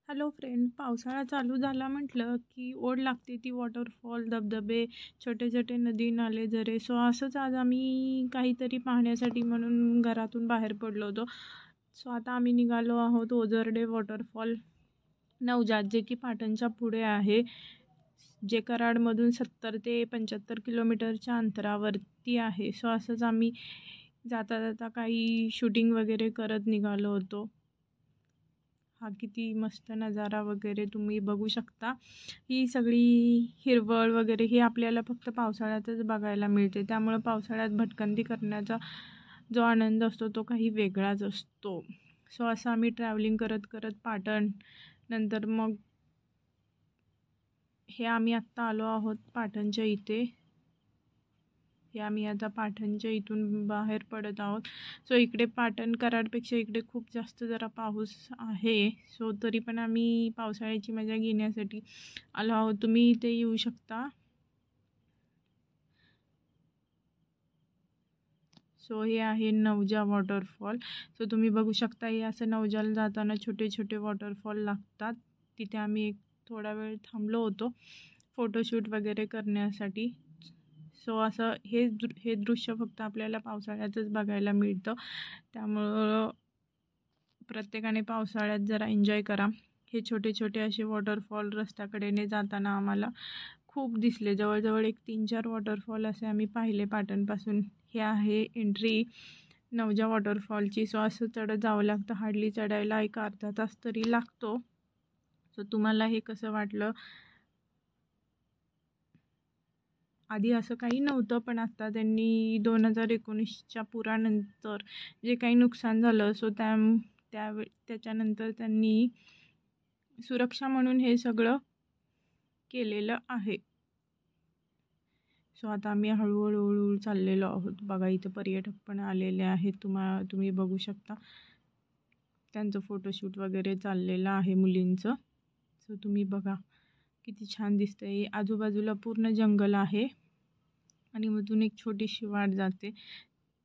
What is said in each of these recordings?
Hello friend, पावसाळा चालू झाला म्हटलं की ओढ लागते ती वॉटरफॉल, धबधबे, छोटे छोटे नदी नाले झरे. सो असंच आज आम्ही काहीतरी पाहण्यासाठी म्हणून घरातून बाहेर पडलो होतो. सो आता आम्ही निघालो आहोत ओझरडे वॉटरफॉल नवजात, जे की पाटणच्या पुढे आहे, जे कराडमधून 70 ते 75 किलोमीटरच्या अंतरावरती आहे. सो असंच आम्ही जाता जाता काही शूटिंग वगैरे करत निघालो होतो. हा किती मस्त नजारा वगैरे तुम्ही बघू शकता. ही सगळी हिरवळ वगैरे ही आपल्याला फक्त पावसाळ्यातच बघायला मिळते. त्यामुळे पावसाळ्यात भटकंती करण्याचा जो आनंद असतो तो काही वेगळाच असतो. सो असं आम्ही ट्रॅव्हलिंग करत करत पाटण, नंतर मग हे आम्ही आत्ता आलो आहोत पाटणच्या इथे. हे आम्ही आता पाटणच्या इथून बाहेर पडत आहोत. सो इकडे पाटण कराडपेक्षा इकडे खूप जास्त जरा पाऊस आहे. सो तरी पण आम्ही पावसाळ्याची मजा घेण्यासाठी आलो आहोत. तुम्ही इथे येऊ शकता. सो हे आहे नवजा वॉटरफॉल. सो तुम्ही बघू शकता, हे असं नवजाला जाताना छोटे छोटे वॉटरफॉल लागतात. तिथे आम्ही एक थोडा वेळ थांबलो होतो फोटोशूट वगैरे करण्यासाठी. सो असं हे दृश्य फक्त आपल्याला पावसाळ्यातच बघायला मिळतं. त्यामुळं प्रत्येकाने पावसाळ्यात जरा एन्जॉय करा. हे छोटे छोटे असे वॉटरफॉल रस्त्याकडेने जाताना आम्हाला खूप दिसले. जवळजवळ एक 3-4 वॉटरफॉल असे आम्ही पाहिले पाटणपासून. हे आहे एंट्री नवजा वॉटरफॉलची. सो असं चढत जावं लागतं. हार्डली चढायला एक अर्धा तास तरी लागतो. सो तुम्हाला हे कसं वाटलं? आधी असं काही नव्हतं, पण आत्ता त्यांनी 2019च्या पुरानंतर जे काही नुकसान झालं, सो त्याच्यानंतर त्यांनी सुरक्षा म्हणून हे सगळं केलेलं आहे. सो आता आम्ही हळूहळू चाललेलो आहोत. बघा, इथं पर्यटक पण आलेले आहेत. तुम्ही बघू शकता, त्यांचं फोटोशूट वगैरे चाललेलं आहे मुलींचं. सो तुम्ही बघा किती छान दिसतंय. आजूबाजूला पूर्ण जंगल आहे आणि मधून एक छोटीशी वाट जाते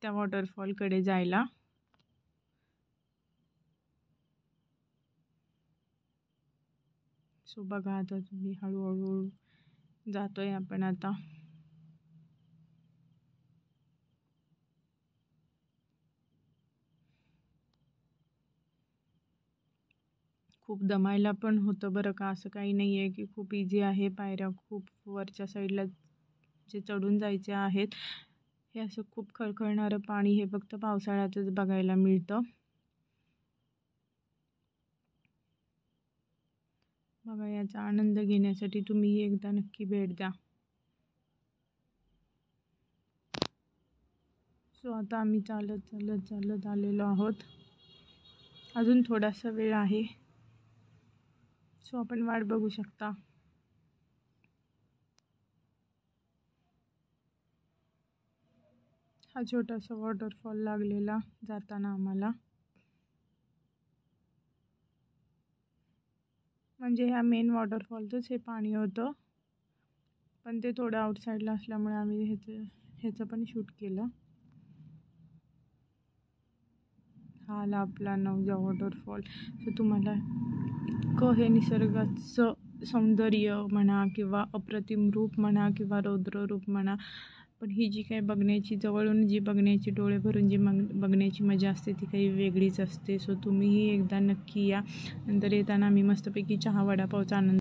त्या वॉटरफॉलकडे जायला. सो बघा, आता तुम्ही हळूहळू जातोय आपण आता. खूप दमायला पण होतं बरं का. असं काही नाही आहे की खूप इझी आहे. पायऱ्या खूप वरच्या साईडला जे चढून जायचे आहेत. हे असं खूप खळखळणारं पाणी हे फक्त पावसाळ्यातच बघायला मिळतं. बघा, याचा आनंद घेण्यासाठी तुम्ही एकदा नक्की भेट द्या. सो आता आम्ही चालत चालत चालत आलेलो आहोत. अजून थोडासा वेळ आहे. सो आपण वाट बघू शकता. हा छोटासा वॉटरफॉल लागलेला जाताना आम्हाला. म्हणजे ह्या मेन वॉटरफॉलचंच हे पाणी होतं, पण ते थोडं आउटसाईडला असल्यामुळे आम्ही ह्याचं पण शूट केलं. हा आला आपला नवजा वॉटरफॉल. सो तुम्हाला हे निसर्गाचं सौंदर्य म्हणा किंवा अप्रतिम रूप म्हणा किंवा रौद्र रूप म्हणा, पण ही जी काही बघण्याची, जवळून जी बघण्याची, डोळे भरून जी बघण्याची मजा असते ती काही वेगळीच असते. सो तुम्हीही एकदा नक्की या. नंतर येताना आम्ही मस्तपैकी चहा वडापावचा आनंद